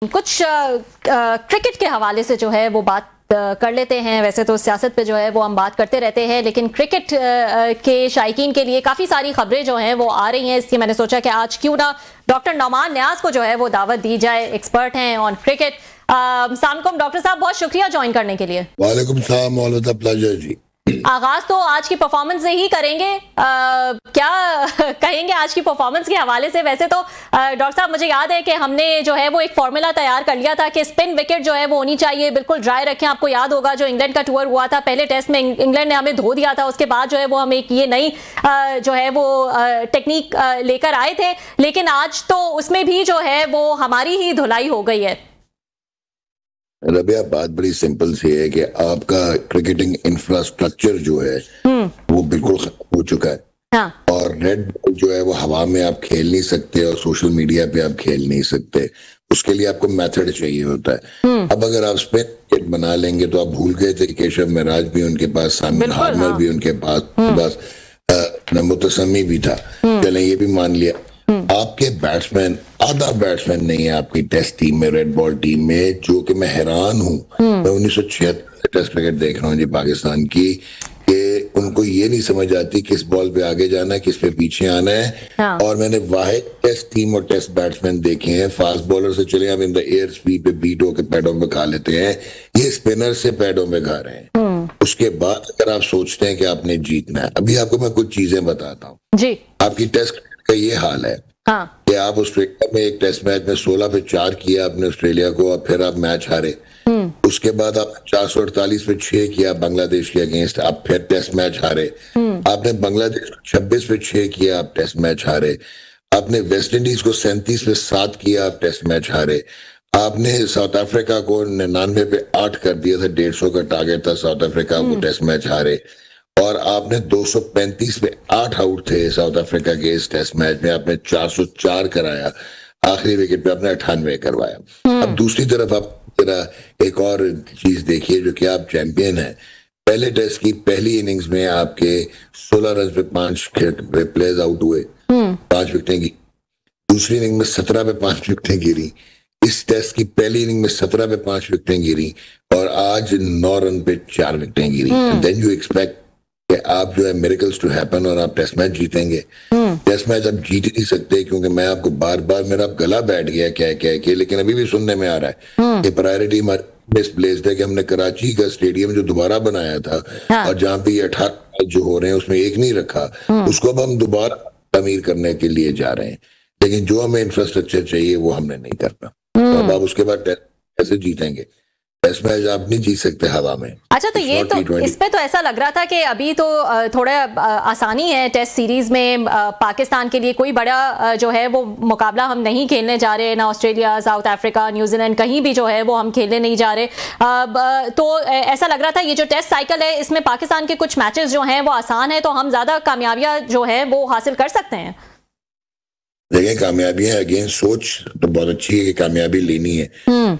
कुछ क्रिकेट के हवाले से जो है वो बात कर लेते हैं। वैसे तो सियासत पे जो है वो हम बात करते रहते हैं, लेकिन क्रिकेट के शायकीन के लिए काफ़ी सारी खबरें जो हैं वो आ रही हैं। इसलिए मैंने सोचा कि आज क्यों ना डॉक्टर नौमान न्याज को जो है वो दावत दी जाए। एक्सपर्ट हैं ऑन क्रिकेट। सलाम डॉक्टर साहब, बहुत शुक्रिया ज्वाइन करने के लिए। वालेकुम सलाम, प्लेजर जी। आगाज तो आज की परफॉर्मेंस से ही करेंगे। क्या कहेंगे आज की परफॉर्मेंस के हवाले से? वैसे तो डॉक्टर साहब, मुझे याद है कि हमने जो है वो एक फॉर्मूला तैयार कर लिया था कि स्पिन विकेट जो है वो होनी चाहिए, बिल्कुल ड्राई रखें। आपको याद होगा जो इंग्लैंड का टूर हुआ था, पहले टेस्ट में इंग्लैंड ने हमें धो दिया था। उसके बाद जो है वो हम एक ये नई जो है वो टेक्निक लेकर आए थे, लेकिन आज तो उसमें भी जो है वो हमारी ही धुलाई हो गई है। रबिया, बात बड़ी सिंपल सी है कि आपका क्रिकेटिंग इंफ्रास्ट्रक्चर जो है वो बिल्कुल खत्म हो चुका है। हाँ। और रेड बॉल जो है वो हवा में आप खेल नहीं सकते और सोशल मीडिया पे आप खेल नहीं सकते। उसके लिए आपको मेथड चाहिए होता है। अब अगर आप स्पिन विकेट बना लेंगे तो आप भूल गए थे केशव महाराज भी उनके पास, सामिल हार्मर भी उनके पास, मुतसमी भी था। चलें ये भी मान लिया। आपके बैट्समैन, आधा बैट्समैन नहीं है आपकी टेस्ट टीम में, रेड बॉल टीम में, जो कि मैं हैरान हूं। मैं 1976 टेस्ट क्रिकेट देख रहा हूँ जी पाकिस्तान की, कि उनको ये नहीं समझ आती किस बॉल पे आगे जाना है, किस पे पीछे आना है। हाँ। और मैंने वाहिद टेस्ट टीम और टेस्ट बैट्समैन देखे हैं, फास्ट बॉलर से चले आप इन द एयर स्पीड पे बीट होकर पैडों में खा लेते हैं, ये स्पिनर से पैडों में खा रहे हैं। उसके बाद अगर आप सोचते हैं कि आपने जीतना है, अभी आपको मैं कुछ चीजें बताता हूँ जी। आपकी टेस्ट का ये हाल है। हाँ। कि आप ऑस्ट्रेलिया में एक टेस्ट मैच में 16 पे 4 किया आपने ऑस्ट्रेलिया को, और फिर आप मैच हारे। उसके बाद आप 448 पे 6 किया बांग्लादेश के अगेंस्ट, आप फिर टेस्ट मैच हारे। आपने बांग्लादेश को 26 पे 6 किया, आप टेस्ट मैच हारे। आपने वेस्ट इंडीज को 37 पे 7 किया, आप टेस्ट मैच हारे। आपने साउथ अफ्रीका को 99 पे 8 कर दिया था, 150 का टारगेट था साउथ अफ्रीका को, टेस्ट मैच हारे। और आपने 235 में 8 आउट थे साउथ अफ्रीका के इस टेस्ट मैच में, आपने 404 कराया, आखिरी विकेट पे आपने 98 करवाया। अब दूसरी तरफ आप जरा एक और चीज देखिए, जो कि आप चैंपियन हैं। पहले टेस्ट की पहली इनिंग्स में आपके 16 रन पे 5 प्लेयर्स आउट हुए, 5 विकेटें गिरी। दूसरी इनिंग में 17 पे 5 विकेटें गिरी। इस टेस्ट की पहली इनिंग में 17 पे 5 विकेटें गिरी, और आज 9 रन पे 4 विकेटें गिरी। देन यू एक्सपेक्ट कि आप जो है मिरेकल्स टू हैपन और आप टेस्ट मैच जीतेंगे। टेस्ट मैच आप जीत ही नहीं सकते, क्योंकि मैं आपको बार बार, मेरा गला बैठ गया कह कह के, लेकिन अभी भी सुनने में आ रहा है कि प्रायोरिटी मिसप्लेस्ड है, कि हमने कराची का स्टेडियम जो दोबारा बनाया था, और जहां पे 18 मैच जो हो रहे हैं उसमें एक नहीं रखा, उसको अब हम दोबारा तमीर करने के लिए जा रहे हैं। लेकिन जो हमें इंफ्रास्ट्रक्चर चाहिए वो हमने नहीं करना। तो अब आप उसके बाद कैसे जीतेंगे? टेस्ट मैच आप नहीं जीत सकते हवा में। अच्छा, तो ये तो इस पे तो ऐसा लग रहा था कि अभी तो थोड़ा आसानी है टेस्ट सीरीज में पाकिस्तान के लिए। कोई बड़ा जो है वो मुकाबला हम नहीं खेलने जा रहे, ना ऑस्ट्रेलिया, साउथ अफ्रीका, न्यूजीलैंड, कहीं भी जो है वो हम खेलने नहीं जा रहे। तो ऐसा लग रहा था ये जो टेस्ट साइकिल है इसमें पाकिस्तान के कुछ मैचेस जो हैं वो आसान है, तो हम ज्यादा कामयाबियां जो है वो हासिल कर सकते हैं। देखिए, कामयाबियां अगेन सोच तो बहुत अच्छी है कि कामयाबी लेनी है,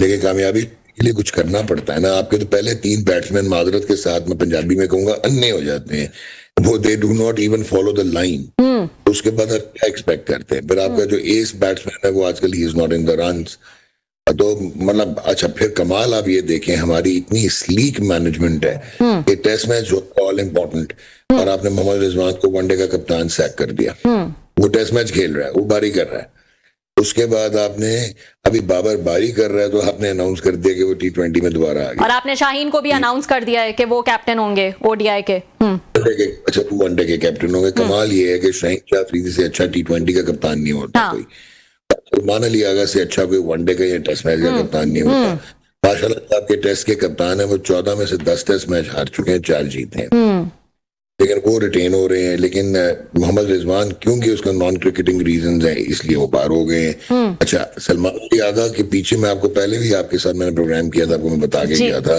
लेकिन कामयाबी के लिए कुछ करना पड़ता है ना। आपके तो पहले 3 बैट्समैन, मादरत के साथ मैं पंजाबी में कहूंगा, अन्ने हो जाते हैं। वो they do not even follow the line. उसके बाद आप क्या एक्सपेक्ट करते हैं? फिर आपका जो एस बैट्समैन है वो आजकल he is not in the runs. तो मतलब अच्छा, फिर कमाल आप ये देखें, हमारी इतनी स्लीक मैनेजमेंट है कि टेस्ट मैच ऑल इम्पोर्टेंट, और आपने मोहम्मद रिजवान को वनडे का कप्तान सैक कर दिया। वो टेस्ट मैच खेल रहा है, वो बारी कर रहा है। उसके बाद आपने अभी बाबर बारी कर रहा है, तो आपने अनाउंस कर दिया कि वो T20 में दोबारा आ गया, और आपने शाहीन को भी अनाउंस कर दिया है कि वो कैप्टन होंगे ओडीआई के। अच्छा, वो वनडे के कैप्टन होंगे। कमाल ये है कि शाहीन शाह अफरीदी से अच्छा T20 का कप्तान नहीं होता कोई। सलमान अली आगा से अच्छा कोई वनडे का या टेस्ट मैच का कप्तान नहीं होता। माशाल्लाह आपके टेस्ट के कप्तान है, वो 14 में से 10 टेस्ट मैच हार चुके हैं, 4 जीते हैं, लेकिन वो रिटेन हो रहे हैं। लेकिन मोहम्मद रिजवान, क्योंकि उसका नॉन क्रिकेटिंग रीजंस है, इसलिए वो बाहर हो गए हैं। अच्छा, सलमान अली आगा के पीछे मैं आपको पहले भी आपके साथ मैंने प्रोग्राम किया था, आपको मैं बता के गया था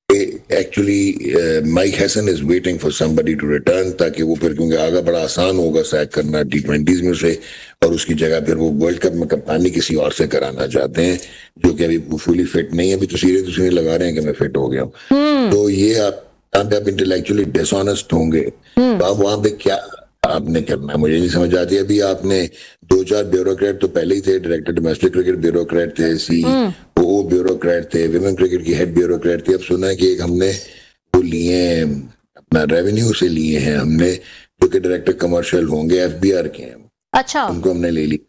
कि actually Mike Hesson is waiting for somebody to return, ताकि वो फिर, क्योंकि आगा बड़ा आसान होगा सैक करना T20s में से, और उसकी जगह फिर वो वर्ल्ड कप में कप्तानी किसी और से कराना चाहते हैं, जो कि अभी फुली फिट नहीं है। अभी तस्वीरें लगा रहे हैं कि मैं फिट हो गया हूँ। तो ये आप इंटेलेक्चुअली डिसऑनेस्ट होंगे, तो आप वहां पे क्या आपने करना है, मुझे नहीं समझ आती। अभी आपने 2-4 ब्यूरोक्रेट तो पहले ही थे, डायरेक्टर डोमेस्टिक क्रिकेट ब्यूरोक्रेट थे, CEO ब्यूरोक्रेट थे, विमेन क्रिकेट की हेड ब्यूरोक्रेट थी। अब सुना है कि एक हमने वो लिए हैं, अपना रेवेन्यू से लिए हैं हमने, जो कि डायरेक्टर कमर्शियल होंगे, FBR के हैं। अच्छा, उनको हमने ले ली।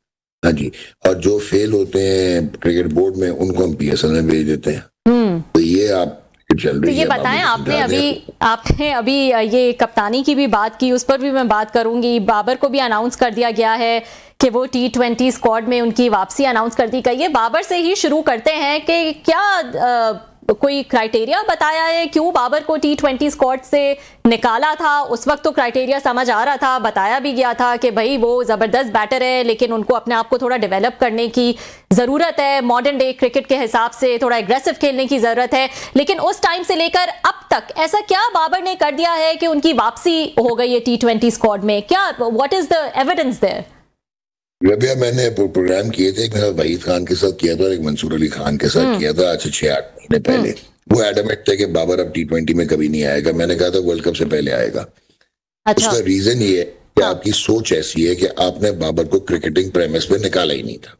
हाँ जी। और जो फेल होते हैं क्रिकेट बोर्ड में उनको हम PSL में भेज देते हैं। तो ये आप चल तो रही ये है। बताएं, आपने अभी ये कप्तानी की भी बात की, उस पर भी मैं बात करूंगी। बाबर को भी अनाउंस कर दिया गया है कि वो T20 स्क्वाड में उनकी वापसी अनाउंस कर दी गई है। बाबर से ही शुरू करते हैं कि क्या कोई क्राइटेरिया बताया है क्यों बाबर को T20 स्क्वाड से निकाला था? उस वक्त तो क्राइटेरिया समझ आ रहा था, बताया भी गया था कि भाई वो जबरदस्त बैटर है, लेकिन उनको अपने आप को थोड़ा डेवलप करने की जरूरत है, मॉडर्न डे क्रिकेट के हिसाब से थोड़ा एग्रेसिव खेलने की जरूरत है। लेकिन उस टाइम से लेकर अब तक ऐसा क्या बाबर ने कर दिया है कि उनकी वापसी हो गई है T20 स्क्वाड में? क्या, what is the evidence there? Rabia, मैंने प्रोग्राम किए थे, एक मेरा वहीद खान के साथ किया था और एक मंसूर अली खान के साथ किया था, आज से 6-8 महीने पहले। वो एडमेंट थे कि बाबर अब T20 में कभी नहीं आएगा। मैंने कहा था वर्ल्ड कप से पहले आएगा। अच्छा। उसका रीजन ये है कि आपकी सोच ऐसी है कि आपने बाबर को क्रिकेटिंग प्रेमिस पे निकाला ही नहीं था,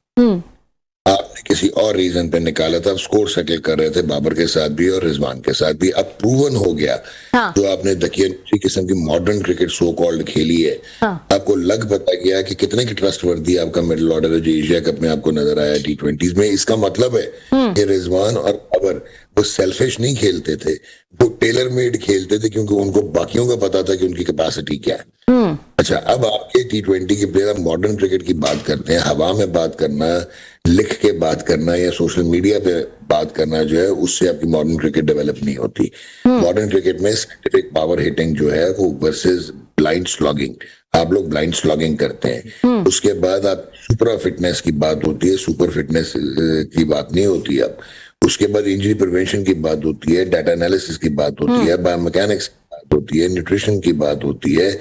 आपने किसी और रीजन पे निकाला था। अब स्कोर सेटल कर रहे थे बाबर के साथ भी और रिजवान के साथ भी। अब प्रूवन हो गया। जो आपने दकिया किस्म की मॉडर्न क्रिकेट सो कॉल्ड खेली है, आपको लग पता गया कि कितने की ट्रस्टवर्दी आपका मिडिल ऑर्डर है जो एशिया कप में आपको नजर आया T20 में। इसका मतलब है कि रिजवान और बाबर वो सेल्फिश नहीं खेलते थे, वो टेलर मेड खेलते थे, क्योंकि उनको बाकियों का पता था कि उनकी कैपेसिटी क्या है। अच्छा, अब आपके T20 के प्लेयर मॉडर्न क्रिकेट की बात करते हैं, हवा में बात करना, लिख के बात करना या सोशल मीडिया पे बात करना जो है, उससे आपकी मॉडर्न क्रिकेट डेवलप नहीं होती। मॉडर्न क्रिकेट में साइंटिफिक पावर हिटिंग जो है वो वर्सेस ब्लाइंड स्लॉगिंग, आप लोग ब्लाइंड स्लॉगिंग करते हैं। उसके बाद आप सुपर फिटनेस की बात होती है, सुपर फिटनेस की बात नहीं होती। अब उसके बाद इंजरी प्रिवेंशन की बात होती है, डाटा एनालिसिस की बात होती है, बायोमैकेनिक्स की बात होती है, न्यूट्रिशन की बात होती है,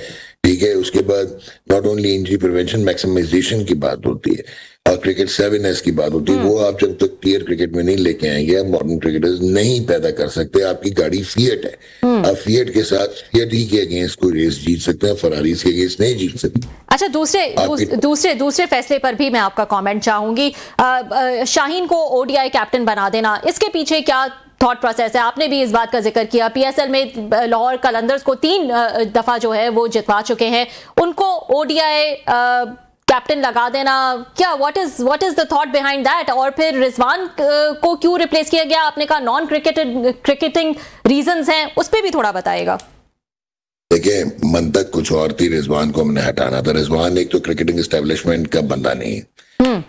ठीक है। उसके बाद not only injury prevention, maximisation की बात होती है और क्रिकेट सेविनेस की बात होती है। वो आप जब तक क्लियर क्रिकेट में नहीं लेके आएंगे, आप मॉडर्न क्रिकेटर्स नहीं पैदा कर सकते। आपकी गाड़ी फिएट है, आप फिएट के साथ फिएट ही के अगेंस्ट कोई रेस जीत सकते हैं, फरारी के अगेंस्ट नहीं जीत सकते। अच्छा, दूसरे फैसले पर भी मैं आपका कमेंट चाहूंगी। शाहीन को ODI कैप्टन बना देना, इसके पीछे क्या थॉट प्रोसेस है? आपने भी इस बात का जिक्र किया, PSL में लाहौर कलंदर्स को 3 दफा जो है वो जितवा चुके हैं, उनको ODI कैप्टन लगा देना, क्या what is the thought behind that? और फिर रिजवान को क्यों रिप्लेस किया गया? आपने कहा नॉन क्रिकेटिंग रीजंस हैं, उस पर भी थोड़ा बताइएगा। देखिए, मंतक कुछ और थी, रिजवान को हमने हटाना था। रिजवान एक तो क्रिकेटिंग एस्टेब्लिशमेंट का बंदा नहीं है,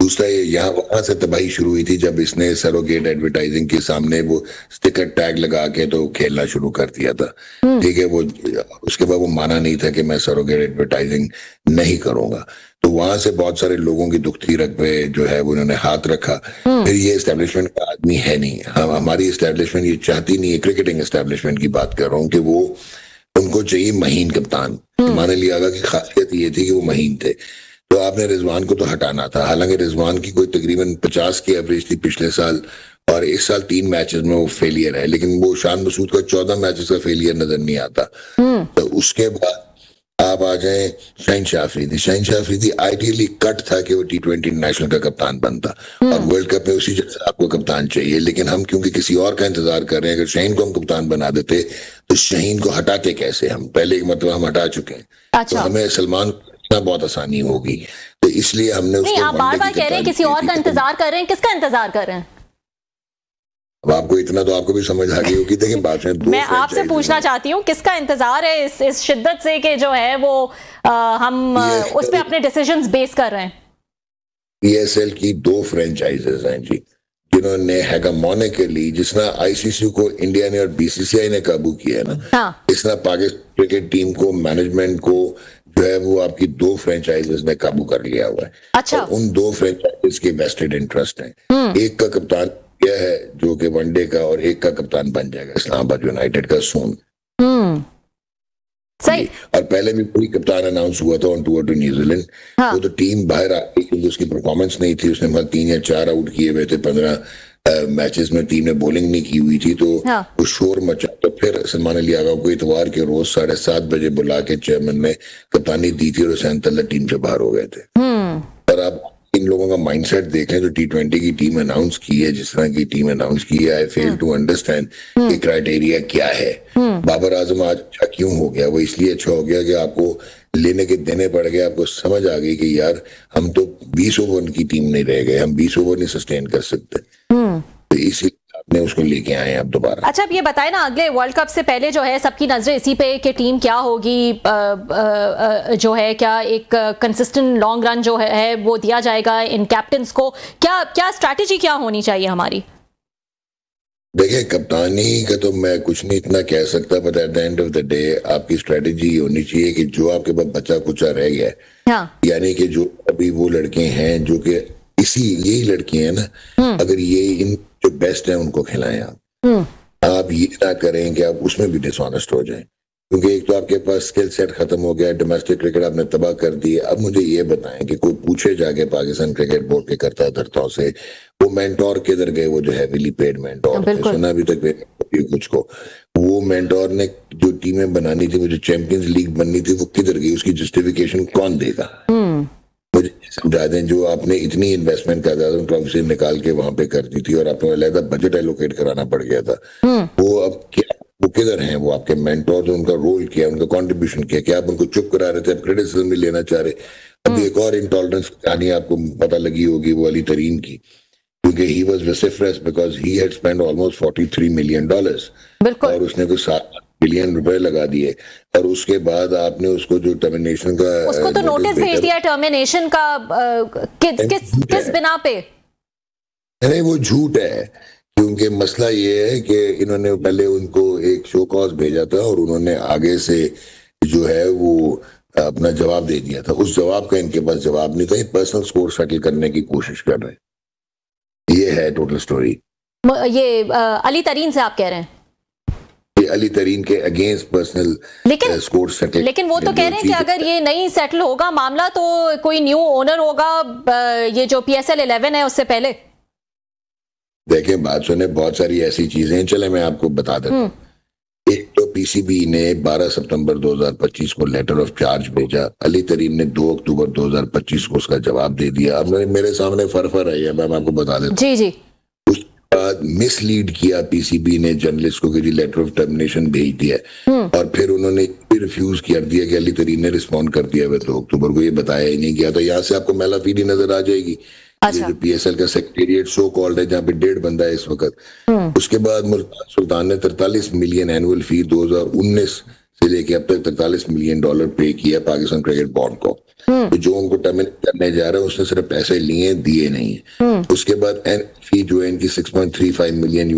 दूसरा यहाँ वहां से तबाही शुरू हुई थी जब इसने सरोगेट एडवर्टाइजिंग के सामने वो स्टिकर टैग लगा के तो खेलना शुरू कर दिया था, ठीक है। वो उसके बाद वो माना नहीं था कि मैं सरोगेट एडवर्टाइजिंग नहीं करूंगा, तो वहां से बहुत सारे लोगों की दुखती रग पे जो है वो उन्होंने हाथ रखा। फिर ये एस्टेब्लिशमेंट का आदमी है नहीं, हमारी एस्टेब्लिशमेंट ये चाहती नहीं है, क्रिकेटिंग एस्टेब्लिशमेंट की बात कर रहा हूँ, कि वो उनको चाहिए महीन कप्तान। माने लिया गया कि खासियत ये थी कि वो महीन थे, तो आपने रिजवान को तो हटाना था। हालांकि रिजवान की कोई तकरीबन 50 की एवरेज थी पिछले साल, और इस साल 3 मैचेस में वो फेलियर है, लेकिन वो शान मसूद का 14 मैचेस का फेलियर नजर नहीं आता। तो उसके बाद आप आ जाए शाहीन शाह अफरीदी। शाहीन शाह अफरीदी आइडियली कट था कि वो T20 नेशनल का कप्तान बनता, और वर्ल्ड कप में उसी जैसे आपको कप्तान चाहिए, लेकिन हम क्योंकि किसी और का इंतजार कर रहे हैं, अगर शाहीन को हम कप्तान बना देते तो शाहीन को हटाते कैसे? हम पहले एक मतलब हम हटा चुके हैं। अच्छा। तो हमें सलमान बहुत आसानी होगी, तो इसलिए हमने उसको आप बार-बार कह रहे हैं किसी और का इंतजार कर रहे हैं, किसका इंतजार कर रहे हैं? अब आपको इतना तो आपको भी समझ आ गई होगी। देखिए, बात है, मैं आपसे पूछना चाहती हूँ किसका इंतजार है इस शिद्दत से कि जो है वो हम उस पे अपने डिसीजंस बेस कर रहे हैं। PSL की 2 फ्रेंचाइजेस हैं जी, जिन्होंने हेगेमोनिकली, जिसने ICC को इंडिया ने और BCCI ने काबू किया है ना, इसने पाकिस्तान क्रिकेट टीम को, मैनेजमेंट को जो है वो आपकी 2 फ्रेंचाइजेस ने काबू कर लिया हुआ है। अच्छा। और उन 2 फ्रेंचाइजेस के वेस्टेड इंटरेस्ट हैं। एक का कप्तान क्या है जो कि वनडे का, और एक का कप्तान बन जाएगा इस्लामाबाद यूनाइटेड का सून। सही। और पहले भी कोई कप्तान अनाउंस हुआ था ऑन टूर टू न्यूजीलैंड, वो तो टीम बाहर आ गई क्योंकि उसकी परफॉर्मेंस नहीं थी। उसने मतलब 3 या 4 आउट किए हुए थे 15 मैचेस में टीम ने बॉलिंग नहीं की हुई थी, तो वो शोर मचा। तो फिर सलमान अली आगा को इतवार के रोज 7:30 बजे बुला के चेयरमैन ने कप्तानी दी थी और हुसैन तल्ला टीम से बाहर हो गए थे। और आप इन लोगों का माइंडसेट देखें जो T20 की टीम अनाउंस की है, जिस तरह की टीम अनाउंस की है, आई फेल टू अंडरस्टैंड कि क्राइटेरिया क्या है। बाबर आजम आज अच्छा क्यों हो गया? वो इसलिए अच्छा हो गया कि आपको लेने के देने पड़ गए, आपको समझ आ गई कि यार हम तो 20 ओवर की टीम नहीं रह गए, हम 20 ओवर नहीं सस्टेन कर सकते, तो इसीलिए आपने उसको लेके आए आप दोबारा। अच्छा, अब ये बताएं ना, अगले वर्ल्ड कप से पहले जो है सबकी नजरें इसी पे कि टीम क्या होगी, जो है क्या एक कंसिस्टेंट लॉन्ग रन जो है वो दिया जाएगा इन कैप्टन्स को, क्या स्ट्रैटेजी क्या होनी चाहिए हमारी? देखिए, कप्तानी का तो मैं कुछ नहीं इतना कह सकता, but at the end of the day आपकी स्ट्रेटेजी होनी चाहिए कि जो आपके पास बचा कुचा रह गया है, हाँ। यानी कि जो अभी वो लड़के हैं जो कि यही लड़कियां हैं ना, अगर ये इन जो बेस्ट है उनको खिलाएं आप ये ना करें कि आप उसमें भी डिसऑनेस्ट हो जाएं, क्योंकि एक तो आपके पास स्किल सेट खत्म हो गया, डोमेस्टिक क्रिकेट आपने तबाह कर दी है। अब मुझे ये बताएं कि कोई पूछे जाके पाकिस्तान क्रिकेट बोर्ड के करता धरताओं से वो मेंटोर किधर गए, वो जो हैवीली पेड मेंटोर, सुना अभी तक कुछ को, वो मेंटोर ने जो टीमें बनानी थी, वो जो चैंपियंस लीग बननी थी, वो किधर गई? उसकी जस्टिफिकेशन कौन देगा? मुझे समझा दें, जो आपने इतनी इन्वेस्टमेंट कर दिया था ट्रॉफी से निकाल के वहां पे कर दी थी और आपको अलग बजट एलोकेट कराना पड़ गया था, वो अब क्या, वो किधर हैं? वो आपके मेंटोर, उनका रोल क्या, उनका कंट्रीब्यूशन क्या? क्या आप उनको चुप करा रहे थे, आप क्रिटिसिज्म भी लेना चाह रहे? अभी एक और इंटॉलरेंस कहानी आपको पता लगी होगी, वो अली तरीन की, क्योंकि he was vociferous because he had spent almost $43 million और उसने कुछ 7 बिलियन रुपए लगा दिए, और उसके बाद आपने उसको जो टर्मिनेशन का उसको तो नोटिस भेज दिया टर्मिनेशन का, किस बिना पे? नहीं, वो झूठ है, क्योंकि मसला ये है कि इन्होंने पहले उनको एक शो कॉज भेजा था और उन्होंने आगे से जो है वो अपना जवाब दे दिया था। उस जवाब का इनके पास जवाब नहीं था, ये पर्सनल स्कोर सेटल करने की कोशिश कर रहे हैं। ये है टोटल स्टोरी। ये अली तरीन से आप कह रहे हैं? अली तरीन के अगेंस्ट पर्सनल स्कोर सेटल, लेकिन वो तो कह रहे हैं कि अगर ये नहीं सेटल होगा मामला तो कोई न्यू ओनर होगा, ये जो PSL 11 है उससे पहले। देखें, बात सुने, बहुत सारी ऐसी चीजें हैं, चले मैं आपको बता देता हूँ। एक तो PCB ने 12 सितंबर 2025 को लेटर ऑफ चार्ज भेजा, अली तरीन ने 2 अक्टूबर 2025 को उसका जवाब दे दिया। अब मेरे सामने फरफर है, मैं आपको बता देता हूँ। जी जी। उसके बाद मिसलीड किया PCB ने जर्नलिस्ट को कि लेटर ऑफ टर्मिनेशन भेज दिया, और फिर उन्होंने रिफ्यूज कर दिया कि अली तरीन ने रिस्पॉन्ड कर दिया 2 अक्टूबर को, ये बताया ही नहीं गया। तो यहाँ से आपको मेलाफीडी नजर आ जाएगी। अच्छा। जो PSL का सेक्रेटेरिएट सो कॉल्ड है, जहाँ पे 1.5 बंदा है इस वक्त। उसके बाद मुल्तान सुल्तान ने 43 मिलियन एनुअल फी 2019 से लेके अब तक $43 मिलियन पे किया पाकिस्तान क्रिकेट बोर्ड को। तो जो उनको टर्मिनेट करने जा रहा है उसने सिर्फ पैसे लिए, दिए नहीं है। उसके बाद फी जो है इनकी $6.35 मिलियन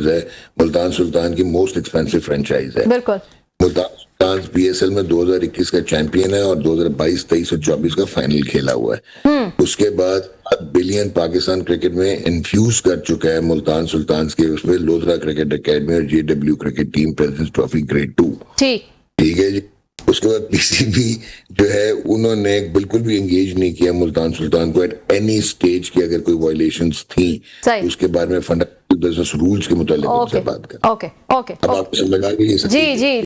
है। मुल्तान सुल्तान की मोस्ट एक्सपेंसिव फ्रेंचाइज है। बिल्कुल। मुल्तान सुल्तान PSL में 2021 का चैंपियन है और 2022, 23 और 24 का फाइनल खेला हुआ है। उसके बाद बिलियन पाकिस्तान क्रिकेट में इन्फ्यूज कर चुका है मुल्तान सुल्तान के उसमें लोधरा क्रिकेट एकेडमी और JW cricket team presidents trophy grade 2। ठीक है जी। उसके बाद PCB जो है उन्होंने बिल्कुल भी एंगेज नहीं किया मुल्तान सुल्तान को एट एनी स्टेज की, अगर कोई वायलेशंस थी तो उसके बारे में फंडामेंटल बिजनेस रूल्स के मुताबिक उनसे बात करें। ओके ओके, अब आपको समझ आ गई? जी जी।